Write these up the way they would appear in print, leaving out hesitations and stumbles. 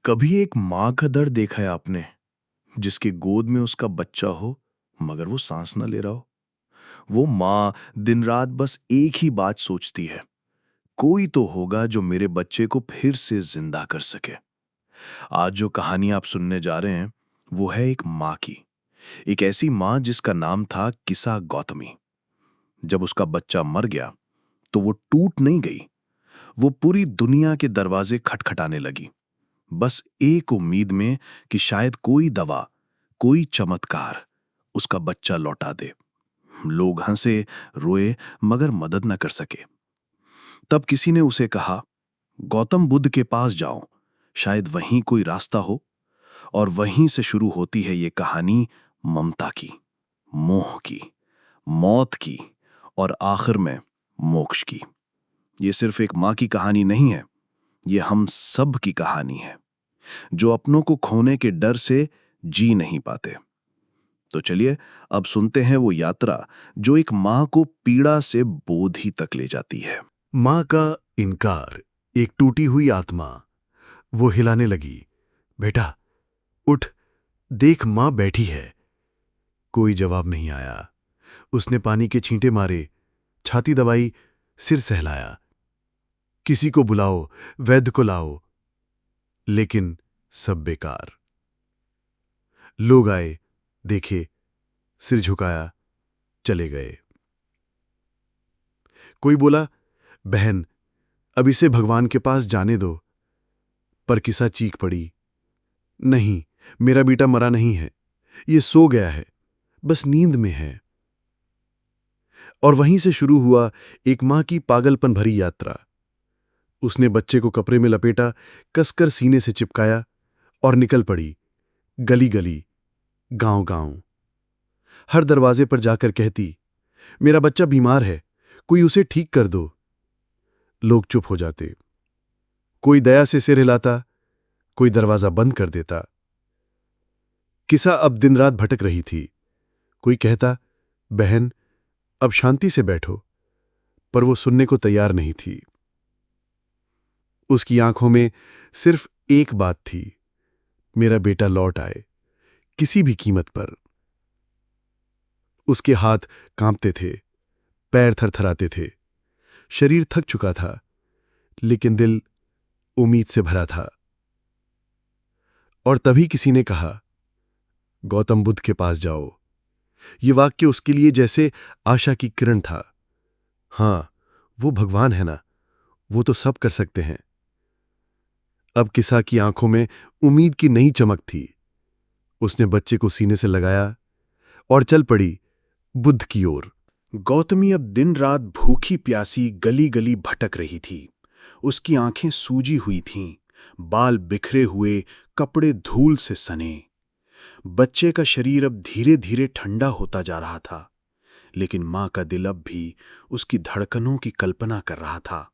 कभी एक माँ का दर्द देखा है आपने, जिसके गोद में उसका बच्चा हो मगर वो सांस न ले रहा हो। वो माँ दिन रात बस एक ही बात सोचती है, कोई तो होगा जो मेरे बच्चे को फिर से जिंदा कर सके। आज जो कहानी आप सुनने जा रहे हैं वो है एक माँ की। एक ऐसी माँ जिसका नाम था किसा गौतमी। जब उसका बच्चा मर गया तो वो टूट नहीं गई, वो पूरी दुनिया के दरवाजे खटखटाने लगी, बस एक उम्मीद में कि शायद कोई दवा, कोई चमत्कार उसका बच्चा लौटा दे। लोग हंसे, रोए, मगर मदद न कर सके। तब किसी ने उसे कहा, गौतम बुद्ध के पास जाओ, शायद वहीं कोई रास्ता हो। और वहीं से शुरू होती है ये कहानी, ममता की, मोह की, मौत की और आखिर में मोक्ष की। ये सिर्फ एक माँ की कहानी नहीं है, ये हम सब की कहानी है, जो अपनों को खोने के डर से जी नहीं पाते। तो चलिए अब सुनते हैं वो यात्रा जो एक मां को पीड़ा से बोधि तक ले जाती है। मां का इनकार। एक टूटी हुई आत्मा। वो हिलाने लगी। बेटा उठ, देख मां बैठी है। कोई जवाब नहीं आया। उसने पानी के छींटे मारे, छाती दबाई, सिर सहलाया। किसी को बुलाओ, वैद्य को लाओ। लेकिन सब बेकार। लोग आए, देखे, सिर झुकाया, चले गए। कोई बोला, बहन अब इसे भगवान के पास जाने दो। पर किसा चीख पड़ी, नहीं, मेरा बेटा मरा नहीं है, ये सो गया है, बस नींद में है। और वहीं से शुरू हुआ एक मां की पागलपन भरी यात्रा। उसने बच्चे को कपड़े में लपेटा, कसकर सीने से चिपकाया और निकल पड़ी। गली गली, गांव गांव, हर दरवाजे पर जाकर कहती, मेरा बच्चा बीमार है, कोई उसे ठीक कर दो। लोग चुप हो जाते। कोई दया से सिर हिलाता, कोई दरवाजा बंद कर देता। किसा अब दिन रात भटक रही थी। कोई कहता, बहन अब शांति से बैठो, पर वो सुनने को तैयार नहीं थी। उसकी आंखों में सिर्फ एक बात थी, मेरा बेटा लौट आए, किसी भी कीमत पर। उसके हाथ कांपते थे, पैर थरथराते थे, शरीर थक चुका था, लेकिन दिल उम्मीद से भरा था। और तभी किसी ने कहा, गौतम बुद्ध के पास जाओ। ये वाक्य उसके लिए जैसे आशा की किरण था। हां, वो भगवान है ना, वो तो सब कर सकते हैं। अब किसा की आंखों में उम्मीद की नई चमक थी। उसने बच्चे को सीने से लगाया और चल पड़ी बुद्ध की ओर। गौतमी अब दिन रात भूखी प्यासी गली गली भटक रही थी। उसकी आंखें सूजी हुई थीं, बाल बिखरे हुए, कपड़े धूल से सने। बच्चे का शरीर अब धीरे धीरे ठंडा होता जा रहा था, लेकिन मां का दिल अब भी उसकी धड़कनों की कल्पना कर रहा था।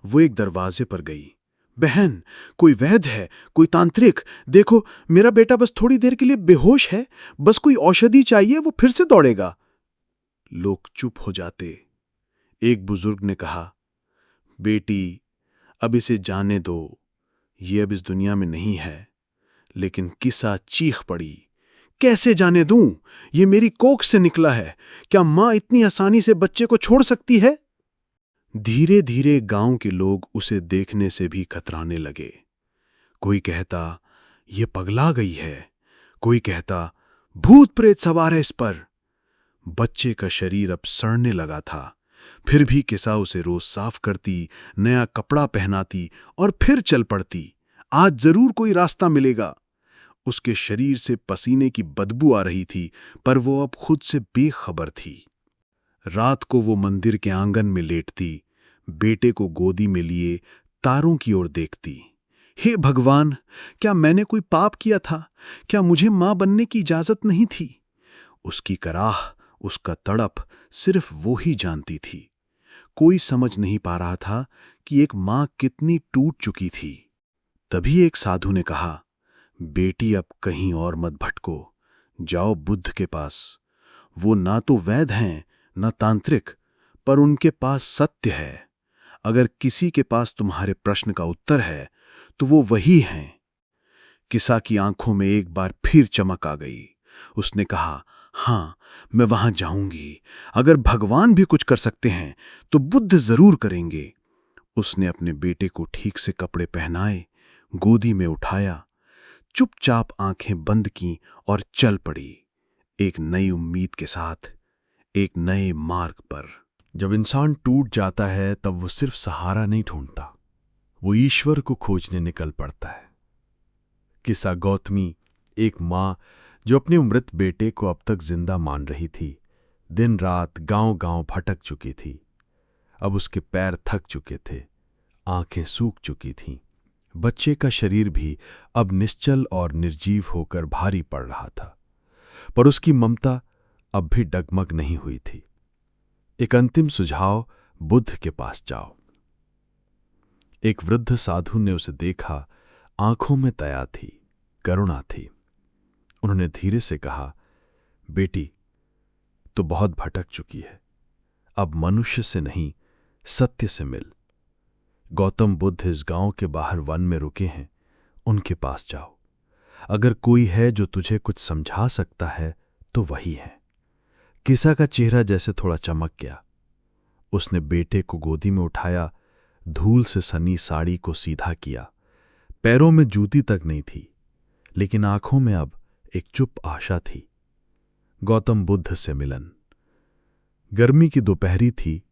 वो एक दरवाजे पर गई। बहन, कोई वैद्य है, कोई तांत्रिक, देखो मेरा बेटा बस थोड़ी देर के लिए बेहोश है, बस कोई औषधि चाहिए, वो फिर से दौड़ेगा। लोग चुप हो जाते। एक बुजुर्ग ने कहा, बेटी अब इसे जाने दो, ये अब इस दुनिया में नहीं है। लेकिन किसा चीख पड़ी, कैसे जाने दूं, ये मेरी कोख से निकला है, क्या मां इतनी आसानी से बच्चे को छोड़ सकती है? धीरे धीरे गांव के लोग उसे देखने से भी कतराने लगे। कोई कहता, ये पगला गई है, कोई कहता, भूत प्रेत सवार है इस पर। बच्चे का शरीर अब सड़ने लगा था, फिर भी किसा उसे रोज साफ करती, नया कपड़ा पहनाती और फिर चल पड़ती। आज जरूर कोई रास्ता मिलेगा। उसके शरीर से पसीने की बदबू आ रही थी, पर वो अब खुद से बेखबर थी। रात को वो मंदिर के आंगन में लेटती, बेटे को गोदी में लिए तारों की ओर देखती। हे भगवान, क्या मैंने कोई पाप किया था? क्या मुझे मां बनने की इजाजत नहीं थी? उसकी कराह, उसका तड़प सिर्फ वो ही जानती थी। कोई समझ नहीं पा रहा था कि एक मां कितनी टूट चुकी थी। तभी एक साधु ने कहा, बेटी अब कहीं और मत भटको, जाओ बुद्ध के पास। वो ना तो वैद्य हैं, न तांत्रिक, पर उनके पास सत्य है। अगर किसी के पास तुम्हारे प्रश्न का उत्तर है तो वो वही हैं। किसा की आंखों में एक बार फिर चमक आ गई। उसने कहा, हाँ, मैं वहां जाऊंगी। अगर भगवान भी कुछ कर सकते हैं तो बुद्ध जरूर करेंगे। उसने अपने बेटे को ठीक से कपड़े पहनाए, गोदी में उठाया, चुपचाप आंखें बंद की और चल पड़ी, एक नई उम्मीद के साथ, एक नए मार्ग पर। जब इंसान टूट जाता है तब वो सिर्फ सहारा नहीं ढूंढता, वो ईश्वर को खोजने निकल पड़ता है। किस्सा गौतमी, एक माँ जो अपने मृत बेटे को अब तक जिंदा मान रही थी, दिन रात गांव-गांव भटक चुकी थी। अब उसके पैर थक चुके थे, आंखें सूख चुकी थीं। बच्चे का शरीर भी अब निश्चल और निर्जीव होकर भारी पड़ रहा था, पर उसकी ममता अब भी डगमग नहीं हुई थी। एक अंतिम सुझाव, बुद्ध के पास जाओ। एक वृद्ध साधु ने उसे देखा, आंखों में दया थी, करुणा थी। उन्होंने धीरे से कहा, बेटी, तो बहुत भटक चुकी है, अब मनुष्य से नहीं, सत्य से मिल। गौतम बुद्ध इस गांव के बाहर वन में रुके हैं, उनके पास जाओ। अगर कोई है जो तुझे कुछ समझा सकता है तो वही है। किसा का चेहरा जैसे थोड़ा चमक गया। उसने बेटे को गोदी में उठाया, धूल से सनी साड़ी को सीधा किया। पैरों में जूती तक नहीं थी, लेकिन आंखों में अब एक चुप आशा थी। गौतम बुद्ध से मिलन। गर्मी की दोपहरी थी।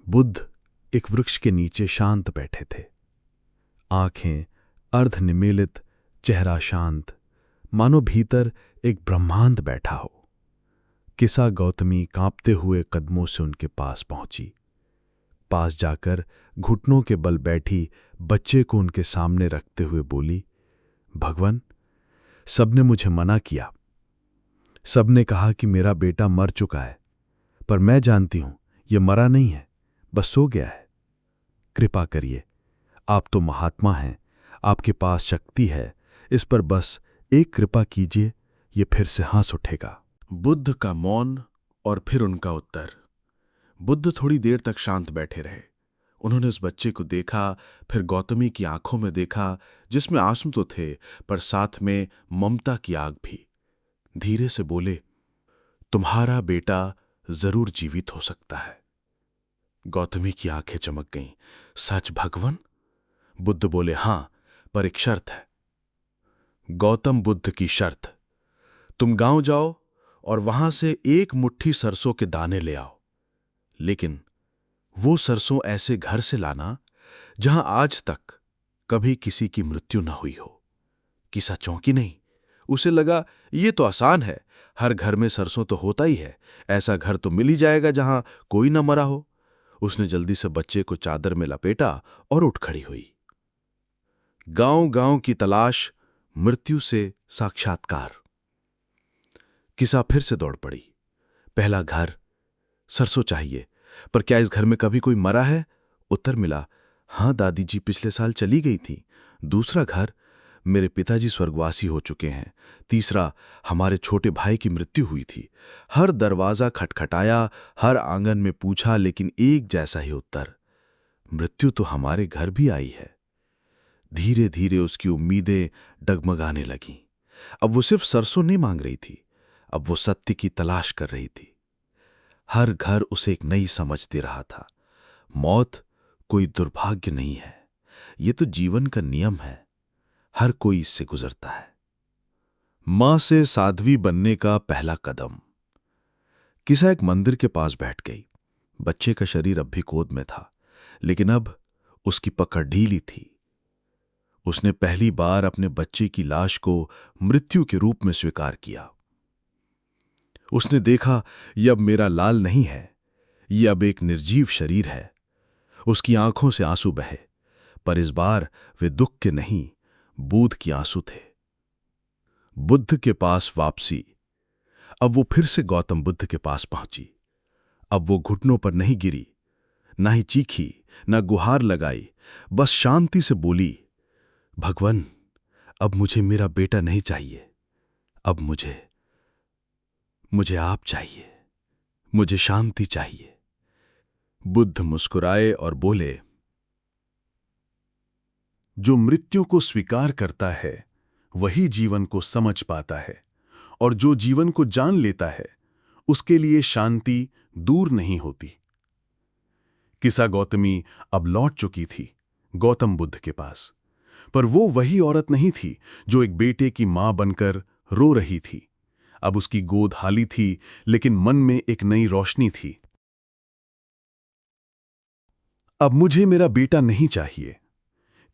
बुद्ध एक वृक्ष के नीचे शांत बैठे थे, आंखें अर्धनिमीलित, चेहरा शांत, मानो भीतर एक ब्रह्मांड बैठा हो। किसा गौतमी कांपते हुए कदमों से उनके पास पहुंची। पास जाकर घुटनों के बल बैठी बच्चे को उनके सामने रखते हुए बोली, भगवान, सबने मुझे मना किया, सबने कहा कि मेरा बेटा मर चुका है, पर मैं जानती हूं यह मरा नहीं है, बस सो गया है। कृपा करिए, आप तो महात्मा हैं, आपके पास शक्ति है, इस पर बस एक कृपा कीजिए, ये फिर से हंस उठेगा। बुद्ध का मौन और फिर उनका उत्तर। बुद्ध थोड़ी देर तक शांत बैठे रहे। उन्होंने उस बच्चे को देखा, फिर गौतमी की आंखों में देखा, जिसमें आंसू तो थे पर साथ में ममता की आग भी। धीरे से बोले, तुम्हारा बेटा जरूर जीवित हो सकता है। गौतमी की आंखें चमक गईं। सच भगवान? बुद्ध बोले, हां, पर एक शर्त है। गौतम बुद्ध की शर्त, तुम गांव जाओ और वहां से एक मुट्ठी सरसों के दाने ले आओ, लेकिन वो सरसों ऐसे घर से लाना जहां आज तक कभी किसी की मृत्यु न हुई हो। किसा चौंकी नहीं। उसे लगा ये तो आसान है, हर घर में सरसों तो होता ही है, ऐसा घर तो मिल ही जाएगा जहां कोई न मरा हो। उसने जल्दी से बच्चे को चादर में लपेटा और उठ खड़ी हुई। गांव गांव की तलाश, मृत्यु से साक्षात्कार। किसा फिर से दौड़ पड़ी। पहला घर, सरसों चाहिए, पर क्या इस घर में कभी कोई मरा है? उत्तर मिला, हां, दादी जी पिछले साल चली गई थी। दूसरा घर, मेरे पिताजी स्वर्गवासी हो चुके हैं। तीसरा, हमारे छोटे भाई की मृत्यु हुई थी। हर दरवाजा खटखटाया, हर आंगन में पूछा, लेकिन एक जैसा ही उत्तर, मृत्यु तो हमारे घर भी आई है। धीरे धीरे उसकी उम्मीदें डगमगाने लगीं। अब वो सिर्फ सरसों नहीं मांग रही थी, अब वो सत्य की तलाश कर रही थी। हर घर उसे एक नई समझ दे रहा था। मौत कोई दुर्भाग्य नहीं है, ये तो जीवन का नियम है, हर कोई इससे गुजरता है। मां से साध्वी बनने का पहला कदम। किसा एक मंदिर के पास बैठ गई। बच्चे का शरीर अब भी गोद में था, लेकिन अब उसकी पकड़ ढीली थी। उसने पहली बार अपने बच्चे की लाश को मृत्यु के रूप में स्वीकार किया। उसने देखा, यह अब मेरा लाल नहीं है, यह अब एक निर्जीव शरीर है। उसकी आंखों से आंसू बहे, पर इस बार वे दुख के नहीं, बोध के आंसू थे। बुद्ध के पास वापसी। अब वो फिर से गौतम बुद्ध के पास पहुंची। अब वो घुटनों पर नहीं गिरी, ना ही चीखी, ना गुहार लगाई, बस शांति से बोली, भगवान, अब मुझे मेरा बेटा नहीं चाहिए, अब मुझे आप चाहिए, मुझे शांति चाहिए। बुद्ध मुस्कुराए और बोले, जो मृत्यु को स्वीकार करता है वही जीवन को समझ पाता है, और जो जीवन को जान लेता है उसके लिए शांति दूर नहीं होती। किसा गौतमी अब लौट चुकी थी गौतम बुद्ध के पास, पर वो वही औरत नहीं थी जो एक बेटे की मां बनकर रो रही थी। अब उसकी गोद हाली थी, लेकिन मन में एक नई रोशनी थी। अब मुझे मेरा बेटा नहीं चाहिए।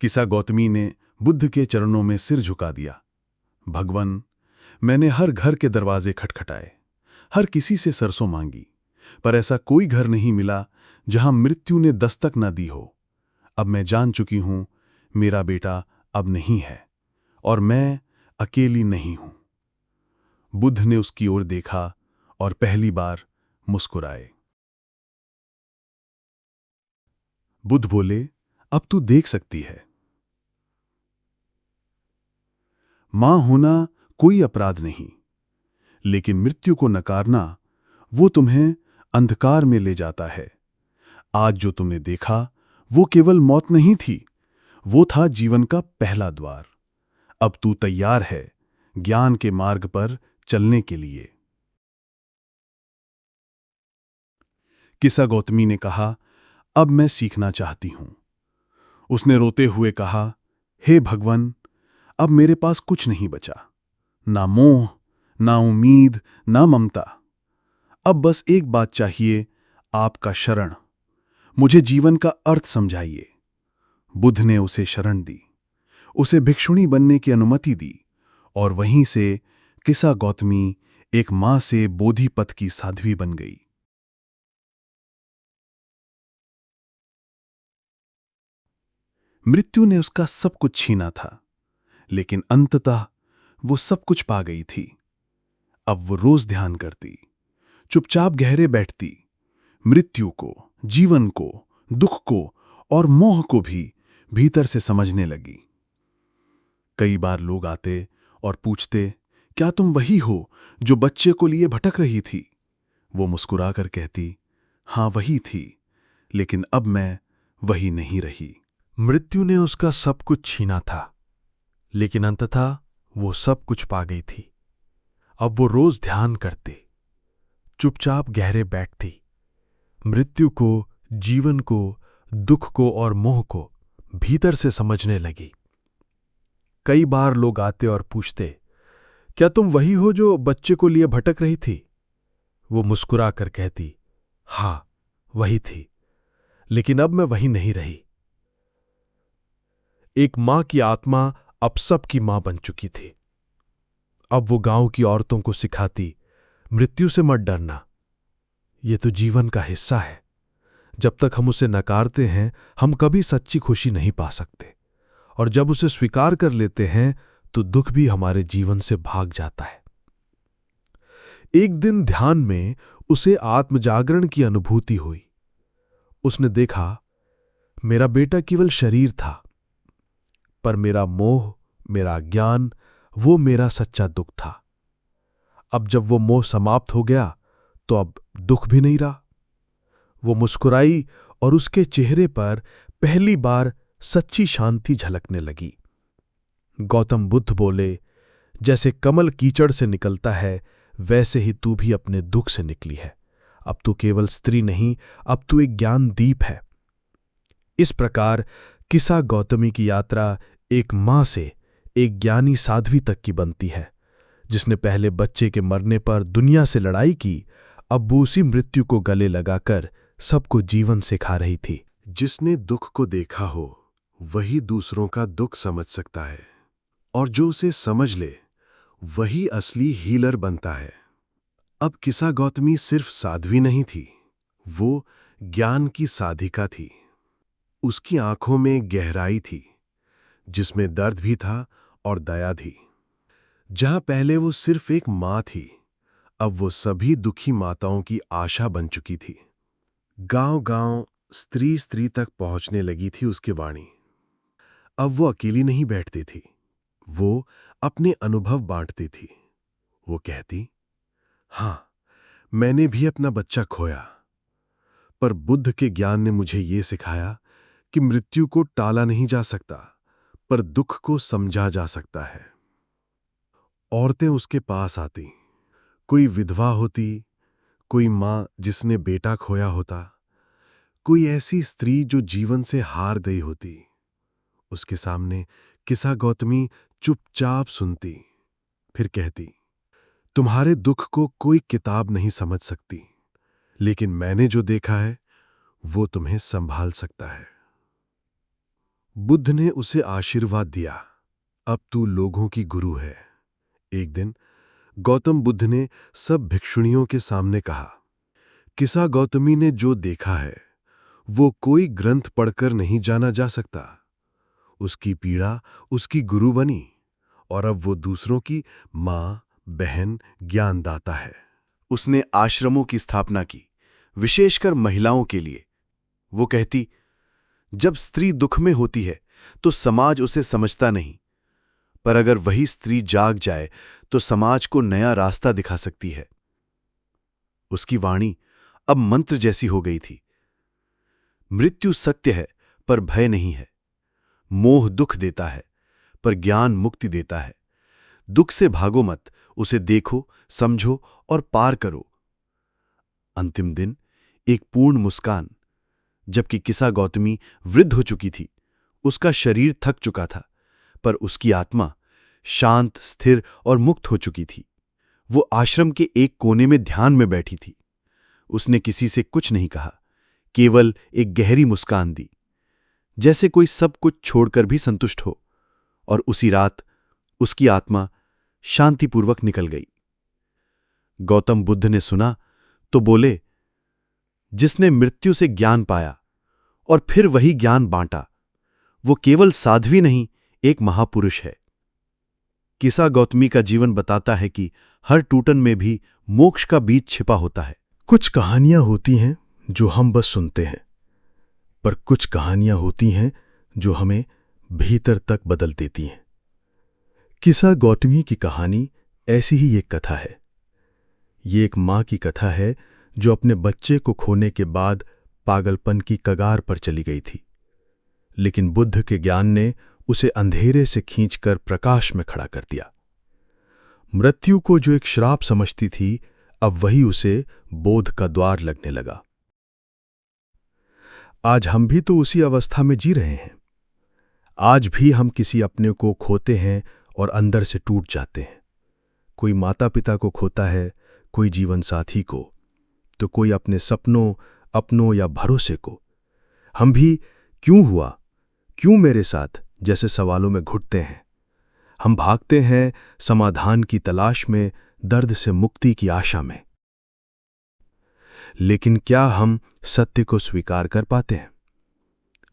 किसा गौतमी ने बुद्ध के चरणों में सिर झुका दिया। भगवान, मैंने हर घर के दरवाजे खटखटाए, हर किसी से सरसों मांगी, पर ऐसा कोई घर नहीं मिला जहां मृत्यु ने दस्तक न दी हो। अब मैं जान चुकी हूं, मेरा बेटा अब नहीं है, और मैं अकेली नहीं हूं। बुद्ध ने उसकी ओर देखा और पहली बार मुस्कुराए। बुद्ध बोले, अब तू देख सकती है। मां होना कोई अपराध नहीं, लेकिन मृत्यु को नकारना, वो तुम्हें अंधकार में ले जाता है। आज जो तुमने देखा वो केवल मौत नहीं थी, वो था जीवन का पहला द्वार। अब तू तैयार है ज्ञान के मार्ग पर चलने के लिए। किसा गौतमी ने कहा, अब मैं सीखना चाहती हूं। उसने रोते हुए कहा, हे भगवान, अब मेरे पास कुछ नहीं बचा, ना मोह, ना उम्मीद, ना ममता। अब बस एक बात चाहिए, आपका शरण। मुझे जीवन का अर्थ समझाइए। बुद्ध ने उसे शरण दी, उसे भिक्षुणी बनने की अनुमति दी, और वहीं से किसा गौतमी एक मां से बोधिपथ की साध्वी बन गई। मृत्यु ने उसका सब कुछ छीना था, लेकिन अंततः वो सब कुछ पा गई थी। अब वो रोज ध्यान करती, चुपचाप गहरे बैठती, मृत्यु को, जीवन को, दुख को और मोह को भी भीतर से समझने लगी। कई बार लोग आते और पूछते, क्या तुम वही हो जो बच्चे को लिए भटक रही थी? वो मुस्कुराकर कहती, हां वही थी, लेकिन अब मैं वही नहीं रही। मृत्यु ने उसका सब कुछ छीना था, लेकिन अंततः वो सब कुछ पा गई थी। अब वो रोज ध्यान करती, चुपचाप गहरे बैठती, मृत्यु को, जीवन को, दुख को और मोह को भीतर से समझने लगी। कई बार लोग आते और पूछते, क्या तुम वही हो जो बच्चे को लिए भटक रही थी? वो मुस्कुराकर कहती, हां वही थी, लेकिन अब मैं वही नहीं रही। एक मां की आत्मा अब सबकी मां बन चुकी थी। अब वो गांव की औरतों को सिखाती, मृत्यु से मत डरना, ये तो जीवन का हिस्सा है। जब तक हम उसे नकारते हैं, हम कभी सच्ची खुशी नहीं पा सकते, और जब उसे स्वीकार कर लेते हैं तो दुख भी हमारे जीवन से भाग जाता है। एक दिन ध्यान में उसे आत्मजागरण की अनुभूति हुई। उसने देखा, मेरा बेटा केवल शरीर था, पर मेरा मोह, मेरा अज्ञान, वो मेरा सच्चा दुख था। अब जब वो मोह समाप्त हो गया तो अब दुख भी नहीं रहा। वो मुस्कुराई और उसके चेहरे पर पहली बार सच्ची शांति झलकने लगी। गौतम बुद्ध बोले, जैसे कमल कीचड़ से निकलता है, वैसे ही तू भी अपने दुख से निकली है। अब तू केवल स्त्री नहीं, अब तू एक ज्ञान दीप है। इस प्रकार किसा गौतमी की यात्रा एक मां से एक ज्ञानी साध्वी तक की बनती है, जिसने पहले बच्चे के मरने पर दुनिया से लड़ाई की, अब वो उसी मृत्यु को गले लगाकर सबको जीवन सिखा रही थी। जिसने दुख को देखा हो वही दूसरों का दुख समझ सकता है, और जो उसे समझ ले वही असली हीलर बनता है। अब किसा गौतमी सिर्फ साध्वी नहीं थी, वो ज्ञान की साधिका थी। उसकी आंखों में गहराई थी, जिसमें दर्द भी था और दया भी। जहां पहले वो सिर्फ एक मां थी, अब वो सभी दुखी माताओं की आशा बन चुकी थी। गांव-गांव, स्त्री तक पहुंचने लगी थी उसकी वाणी। अब वो अकेली नहीं बैठती थी, वो अपने अनुभव बांटती थी। वो कहती, हां, मैंने भी अपना बच्चा खोया, पर बुद्ध के ज्ञान ने मुझे ये सिखाया कि मृत्यु को टाला नहीं जा सकता, पर दुख को समझा जा सकता है। औरतें उसके पास आती। कोई विधवा होती, कोई माँ जिसने बेटा खोया होता, कोई ऐसी स्त्री जो जीवन से हार गई होती। उसके सामने किसा गौतमी चुपचाप सुनती, फिर कहती, तुम्हारे दुख को कोई किताब नहीं समझ सकती, लेकिन मैंने जो देखा है वो तुम्हें संभाल सकता है। बुद्ध ने उसे आशीर्वाद दिया, अब तू लोगों की गुरु है। एक दिन गौतम बुद्ध ने सब भिक्षुणियों के सामने कहा, किसा गौतमी ने जो देखा है वो कोई ग्रंथ पढ़कर नहीं जाना जा सकता। उसकी पीड़ा उसकी गुरु बनी और अब वो दूसरों की माँ, बहन, ज्ञानदाता है। उसने आश्रमों की स्थापना की, विशेषकर महिलाओं के लिए। वो कहती, जब स्त्री दुख में होती है तो समाज उसे समझता नहीं, पर अगर वही स्त्री जाग जाए तो समाज को नया रास्ता दिखा सकती है। उसकी वाणी अब मंत्र जैसी हो गई थी। मृत्यु सत्य है पर भय नहीं है। मोह दुख देता है पर ज्ञान मुक्ति देता है। दुख से भागो मत, उसे देखो, समझो और पार करो। अंतिम दिन एक पूर्ण मुस्कान। जबकि किसा गौतमी वृद्ध हो चुकी थी, उसका शरीर थक चुका था, पर उसकी आत्मा शांत, स्थिर और मुक्त हो चुकी थी। वो आश्रम के एक कोने में ध्यान में बैठी थी। उसने किसी से कुछ नहीं कहा, केवल एक गहरी मुस्कान दी, जैसे कोई सब कुछ छोड़कर भी संतुष्ट हो। और उसी रात उसकी आत्मा शांतिपूर्वक निकल गई। गौतम बुद्ध ने सुना तो बोले, जिसने मृत्यु से ज्ञान पाया और फिर वही ज्ञान बांटा, वो केवल साध्वी नहीं, एक महापुरुष है। किसा गौतमी का जीवन बताता है कि हर टूटन में भी मोक्ष का बीज छिपा होता है। कुछ कहानियां होती हैं जो हम बस सुनते हैं, पर कुछ कहानियां होती हैं जो हमें भीतर तक बदल देती हैं। किसा गौतमी की कहानी ऐसी ही एक कथा है। ये एक मां की कथा है जो अपने बच्चे को खोने के बाद पागलपन की कगार पर चली गई थी, लेकिन बुद्ध के ज्ञान ने उसे अंधेरे से खींचकर प्रकाश में खड़ा कर दिया। मृत्यु को जो एक श्राप समझती थी, अब वही उसे बोध का द्वार लगने लगा। आज हम भी तो उसी अवस्था में जी रहे हैं। आज भी हम किसी अपने को खोते हैं और अंदर से टूट जाते हैं। कोई माता पिता को खोता है, कोई जीवन साथी को, तो कोई अपने सपनों, अपनों या भरोसे को। हम भी क्यों हुआ, क्यों मेरे साथ जैसे सवालों में घुटते हैं। हम भागते हैं समाधान की तलाश में, दर्द से मुक्ति की आशा में। लेकिन क्या हम सत्य को स्वीकार कर पाते हैं?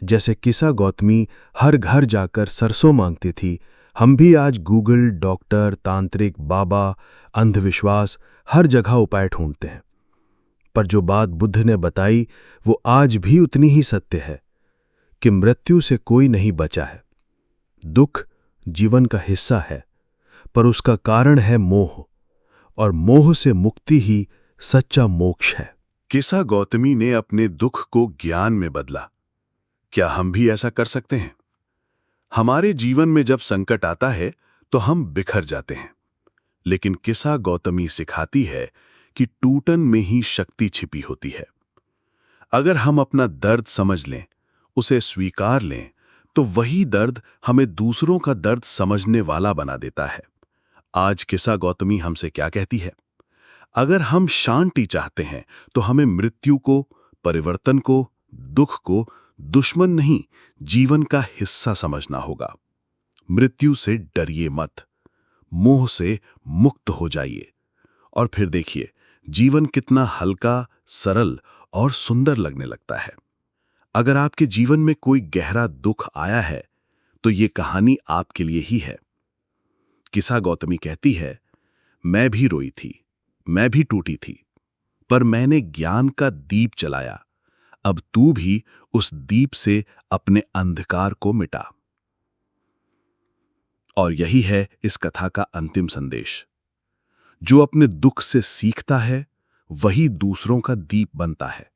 जैसे किसा गौतमी हर घर जाकर सरसों मांगती थी, हम भी आज गूगल, डॉक्टर, तांत्रिक, बाबा, अंधविश्वास हर जगह उपाय ढूंढते हैं। पर जो बात बुद्ध ने बताई वो आज भी उतनी ही सत्य है कि मृत्यु से कोई नहीं बचा है। दुख जीवन का हिस्सा है, पर उसका कारण है मोह, और मोह से मुक्ति ही सच्चा मोक्ष है। किसा गौतमी ने अपने दुख को ज्ञान में बदला। क्या हम भी ऐसा कर सकते हैं? हमारे जीवन में जब संकट आता है तो हम बिखर जाते हैं, लेकिन किसा गौतमी सिखाती है कि टूटन में ही शक्ति छिपी होती है। अगर हम अपना दर्द समझ लें, उसे स्वीकार लें, तो वही दर्द हमें दूसरों का दर्द समझने वाला बना देता है। आज किसा गौतमी हमसे क्या कहती है? अगर हम शांति चाहते हैं तो हमें मृत्यु को, परिवर्तन को, दुख को दुश्मन नहीं, जीवन का हिस्सा समझना होगा। मृत्यु से डरिए मत, मोह से मुक्त हो जाइए, और फिर देखिए जीवन कितना हल्का, सरल और सुंदर लगने लगता है। अगर आपके जीवन में कोई गहरा दुख आया है तो ये कहानी आपके लिए ही है। किसा गौतमी कहती है, मैं भी रोई थी, मैं भी टूटी थी, पर मैंने ज्ञान का दीप जलाया। अब तू भी उस दीप से अपने अंधकार को मिटा। और यही है इस कथा का अंतिम संदेश। जो अपने दुख से सीखता है वही दूसरों का दीप बनता है,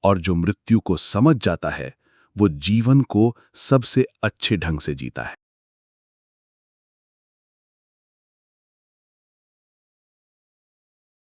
और जो मृत्यु को समझ जाता है वो जीवन को सबसे अच्छे ढंग से जीता है।